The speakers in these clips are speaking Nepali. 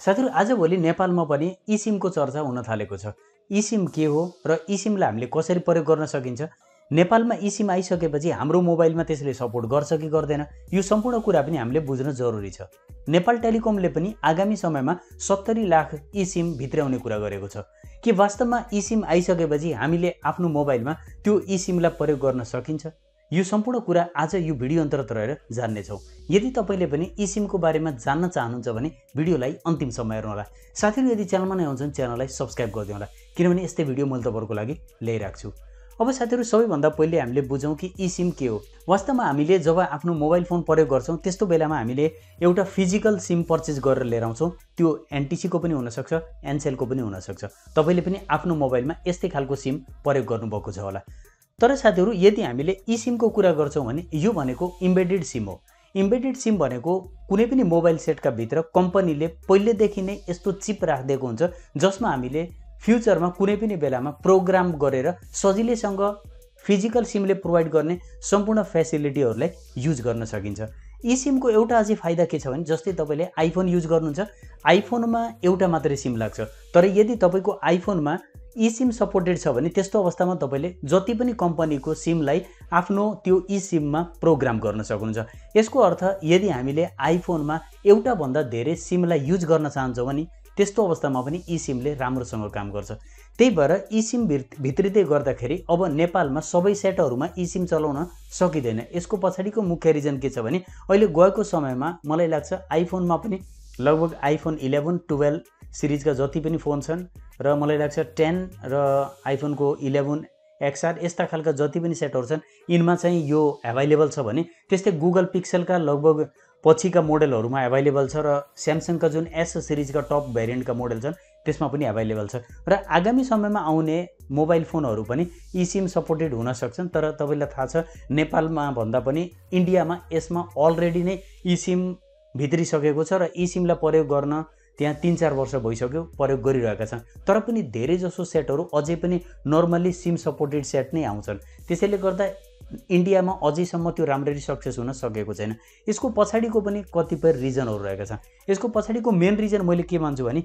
साथीहरु आजभोलि नेपालमा पनि eSIM को चर्चा हुन थालेको छ। eSIM के हो र eSIM लाई हामीले कसरी प्रयोग गर्न सकिन्छ? नेपालमा eSIM आइसकेपछि हाम्रो मोबाइलमा त्यसले सपोर्ट गर्छ कि गर्दैन? यो सम्पूर्ण कुरा पनि हामीले बुझ्न जरुरी छ। नेपाल टेलिकमले पनि आगामी समयमा 70 लाख eSIM भित्राउने कुरा गरेको छ। के वास्तवमा eSIM आइसकेपछि हामीले आफ्नो मोबाइलमा त्यो eSIM लाई प्रयोग गर्न सकिन्छ? यो सम्पूर्ण कुरा आज यो भिडियो अन्तर्गत रहेर जान्ने छौं। यदि तपाईले पनि eSIM को बारेमा जान्न चाहनुहुन्छ भने भिडियोलाई अन्तिमसम्म हेर्नु होला। साथीहरु यदि च्यानलमा नयाँ हुनुहुन्छ च्यानललाई सब्स्क्राइब गरिदिनु होला किनभने यस्तै भिडियो मैले तपाईहरुको लागि ल्याइराख्छु। अब साथीहरु सबैभन्दा पहिले हामीले बुझौं कि eSIM के हो। वास्तवमा हामीले जब आफ्नो मोबाइल फोन प्रयोग गर्छौं त्यस्तो बेलामा हामीले एउटा फिजिकल सिम पर्चेज गरेर लिएर आउँछौं। त्यो एनटीसी को पनि हुन सक्छ, एनसेल को पनि हुन सक्छ। तपाईले पनि आफ्नो मोबाइलमा यस्तै खालको सिम प्रयोग गर्नुभएको छ होला। तर साथीहरु यदि हामीले eSIM को कुरा गर्छौं भने यो भनेको इम्बेडेड सिम हो। इम्बेडेड सिम भनेको कुनै पनि मोबाइल सेटका भित्र कम्पनीले पहिलेदेखि नै यस्तो चिप राखिदिएको हुन्छ जसमा हामीले फ्युचरमा कुनै पनि बेलामा प्रोग्राम गरेर सजिलैसँग फिजिकल सिमले प्रोवाइड गर्ने सम्पूर्ण फ्यासिलिटीहरुलाई युज गर्न सकिन्छ। eSIM को एउटा अझै फाइदा के छ भने जस्तै तपाईले आइफोन युज गर्नुहुन्छ, आइफोनमा एउटा मात्रै सिम लाग्छ। तर यदि तपाईको आइफोनमा eSIM सपोर्टेड छ भने त्यस्तो अवस्थामा तपाईले जति पनि कम्पनीको सिमलाई आफ्नो त्यो eSIM मा प्रोग्राम गर्न सक्नुहुन्छ। यसको अर्थ यदि हामीले आइफोनमा एउटा भन्दा धेरै सिमलाई युज गर्न चाहन्छौं भने त्यस्तो अवस्थामा पनि eSIM ले राम्रोसँग काम गर्छ। त्यही भएर eSIM भित्रिदै गर्दाखेरि अब नेपालमा सबै सेटहरुमा eSIM चलाउन सकिदैन। यसको पछाडीको मुख्य रिजन के छ भने अहिले गएको समयमा मलाई लाग्छ आइफोनमा पनि लगभग आइफोन 11, 12 सिरिजका जति पनि फोन छन् र मलाई लाग्छ 10 र आइफोन को 11 XR यस्ता खालका जति पनि सेटहरु छन् इनमा चाहिँ यो अवेलेबल छ भने त्यस्तै गुगल पिक्सेलका लगभग पछिका मोडलहरुमा अवेलेबल छ र स्यामसङ का जुन S सिरिजका टप भेरिएन्टका मोडल छन् त्यसमा पनि अवेलेबल छ र आगामी समयमा आउने मोबाइल फोनहरु पनि eSIM सपोर्टेड हुन सक्छन्। तर तपाईलाई थाहा छ नेपालमा भन्दा पनि इन्डियामा यसमा अलरेडी नै eSIM भित्रिसकेको छ र eSIM लाई प्रयोग गर्न त्यहाँ 3-4 वर्ष भइसक्यो प्रयोग गरिरहेका छन्। तर पनि धेरै जसो सेटहरु अझै पनि नर्मली सिम सपोर्टेड सेट नै आउँछन्। त्यसैले गर्दा इन्डियामा अझैसम्म त्यो राम्ररी सक्सेस हुन सकेको छैन। यसको पछाडीको पनि कतिपय रिजनहरु रहेका छन्। यसको पछाडीको मेन रिजन मैले के मान्छु भने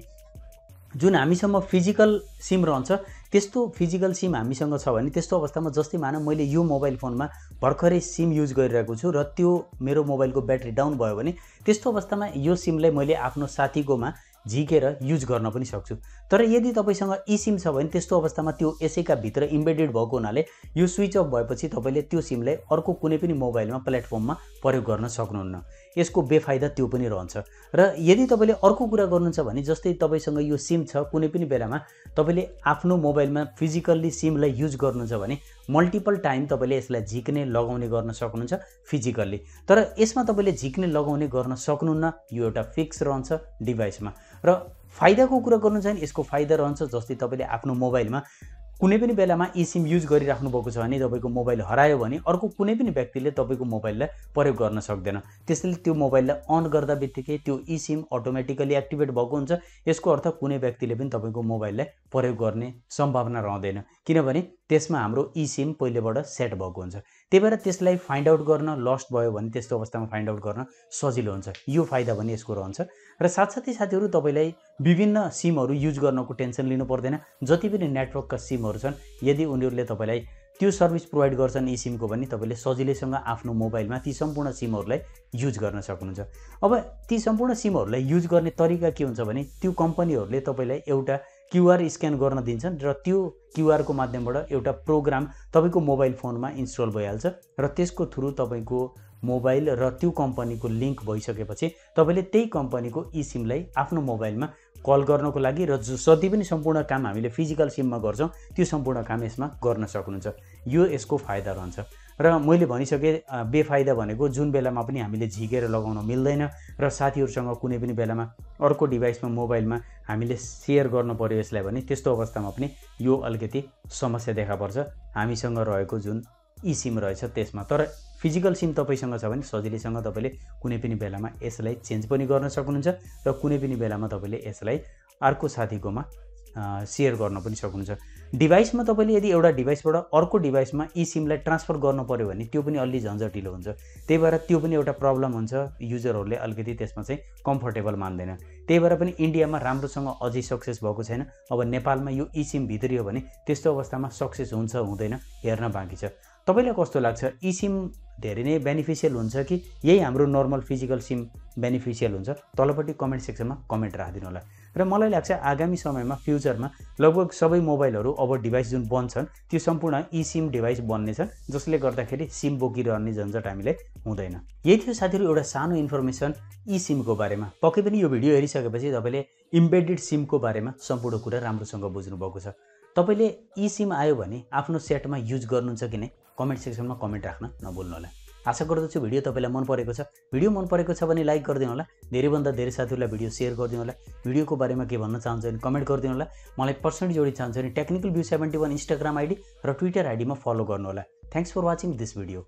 जुन हामीसँग फिजिकल सिम रहन्छ त्यस्तो फिजिकल सिम हामीसँग छ भने त्यस्तो अवस्थामा जस्तै मानौ मैले यो मोबाइल फोनमा भर्खरै सिम युज गरिरहेको छु र त्यो मेरो मोबाइलको ब्याट्री डाउन भयो भने त्यस्तो अवस्थामा यो सिमलाई मैले आफ्नो साथीकोमा झिकेर युज गर्न पनि सक्छु। तर यदि तपाईसँग eSIM छ भने त्यस्तो अवस्थामा त्यो यसैका भित्र इम्बेडेड भएको हुनाले यो स्विच अफ भएपछि तपाईले त्यो सिमलाई अर्को कुनै पनि मोबाइलमा प्लेटफर्ममा प्रयोग गर्न सक्नुहुन्न। यसको बेफाइदा त्यो पनि रहन्छ। र यदि तपाईले अर्को कुरा गर्नुहुन्छ भने जस्तै तपाईसँग यो सिम छ कुनै पनि बेलामा तपाईले आफ्नो मोबाइलमा फिजिकल्ली सिमलाई युज गर्नुहुन्छ भने मल्टिपल टाइम तपाईले यसलाई झिक्ने लगाउने गर्न सक्नुहुन्छ फिजिकल्ली। तर यसमा तपाईले झिक्ने लगाउने गर्न सक्नुहुन्न। यो एउटा फिक्स रहन्छ डिभाइसमा। र फाइदाको कुरा गर्नु चाहिँ यसको फाइदा रहन्छ जस्तै तपाईले आफ्नो मोबाइलमा कुनै पनि बेलामा eSIM युज गरिराख्नु भएको छ भने तपाईको मोबाइल हरायो भने अर्को कुनै पनि व्यक्तिले तपाईको मोबाइललाई प्रयोग गर्न सक्दैन। त्यसैले त्यो मोबाइललाई अन गर्दा बित्तिकै त्यो eSIM अटोमेटिकली एक्टिभेट भएको हुन्छ। यसको अर्थ कुनै व्यक्तिले पनि तपाईको मोबाइललाई प्रयोग गर्ने सम्भावना रहँदैन किनभने त्यसमा हाम्रो eSIM पहिलेबाट सेट भएको हुन्छ। त्यही भएर त्यसलाई फाइन्ड आउट गर्न लस्ट भयो भने त्यस्तो अवस्थामा फाइन्ड आउट गर्न सजिलो हुन्छ। यो फाइदा पनि यसको रहन्छ। र साथसाथै साथीहरु तपाईलाई विभिन्न सिमहरु युज गर्नको टेन्सन लिनु पर्दैन। जति पनि नेटवर्कका सिमहरु छन् यदि उनीहरुले तपाईलाई त्यो सर्भिस प्रोवाइड गर्छन् eSIM को पनि तपाईले सजिलैसँग आफ्नो मोबाइलमा ती सम्पूर्ण सिमहरुलाई युज गर्न सक्नुहुन्छ। अब ती सम्पूर्ण सिमहरुलाई युज गर्ने तरिका के हुन्छ भने त्यो कम्पनीहरुले तपाईलाई एउटा QR स्क्यान गर्न दिन्छन् र त्यो QR को माध्यमबाट एउटा प्रोग्राम तपाईको मोबाइल फोनमा इन्स्टल भइहाल्छ र त्यसको थ्रु तपाईको मोबाइल र त्यो कम्पनीको लिंक भइसकेपछि तपाईले त्यही कम्पनीको eSIM लाई आफ्नो मोबाइलमा कल गर्नको लागि र जति पनि सम्पूर्ण काम हामीले फिजिकल सिममा गर्छौं त्यो सम्पूर्ण काम यसमा गर्न सक्नुहुन्छ। यो यसको फाइदा रहन्छ। र मैले भनिसके बेफाइदा भनेको जुन बेलामा पनि हामीले झिकेर लगाउन मिल्दैन र साथीहरुसँग कुनै पनि बेलामा अर्को डिभाइसमा मोबाइलमा हामीले शेयर गर्न पर्यो यसलाई भने त्यस्तो अवस्थामा पनि यो अलिकति समस्या देखा पर्छ हामीसँग रहेको जुन eSIM रहेछ त्यसमा। तर फिजिकल सिम तपाईसँग छ भने सजिलैसँग तपाईले कुनै पनि बेलामा यसलाई चेन्ज पनि गर्न सक्नुहुन्छ र कुनै पनि बेलामा तपाईले यसलाई अर्को साथीकोमा शेयर गर्न पनि सक्नुहुन्छ। डिभाइसमा तपाईँले यदि एउटा डिभाइसबाट अर्को डिभाइसमा eSIM-लाई ट्रान्सफर गर्नु पर्यो भने त्यो पनि अलि झन्झटिलो हुन्छ। त्यही भएर त्यो पनि एउटा प्रब्लम हुन्छ, युजरहरूले अलिकति त्यसमा चाहिँ कम्फर्टेबल मान्दैन। त्यही भएर पनि इन्डियामा राम्रोसँग अझै सक्सेस भएको छैन। अब नेपालमा यो eSIM भित्रियो भने त्यस्तो अवस्थामा सक्सेस हुन्छ हुँदैन हेर्न बाँकी छ। तपाईलाई कस्तो लाग्छ? eSIM धेरै नै बेनिफिसियल हुन्छ कि यही हाम्रो नर्मल फिजिकल सिम बेनिफिसियल हुन्छ? तलपट्टि कमेन्ट सेक्सनमा कमेन्ट राखिदिनु होला। र मलाई लाग्छ आगामी समयमा फ्युचरमा लगभग सबै मोबाइलहरू अब डिभाइस जुन बन्छन् त्यो सम्पूर्ण eSIM डिभाइस बन्नेछन्, जसले गर्दाखेरि सिम बोकिरहने झन्झट हामीलाई हुँदैन। यही थियो साथीहरू एउटा सानो इन्फर्मेसन eSIM को बारेमा। पक्कै पनि यो भिडियो हेरिसकेपछि तपाईँले इम्बेडेड सिम को बारेमा सम्पूर्ण कुरा राम्रोसँग बुझ्नु भएको छ। तपाईले eSIM आयो भने आफ्नो सेटमा युज गर्नुहुन्छ कि नै कमेन्ट सेक्सनमा कमेन्ट राख्न नभुल्नु होला। आशा गर्दछु भिडियो तपाईलाई मन परेको छ। भिडियो मन परेको छ भने लाइक गरिदिनु होला, धेरैभन्दा धेरै साथीहरूलाई भिडियो शेयर गरिदिनु होला। भिडियोको बारेमा के भन्न चाहन्छ भने कमेन्ट गरिदिनु होला। मलाई पर्सनली जोडिन चाहन्छ भने टेक्निकल भ्यू 71 इन्स्टाग्राम आइडी र ट्विटर आइडीमा फलो गर्नु होला। Thanks for watching this video.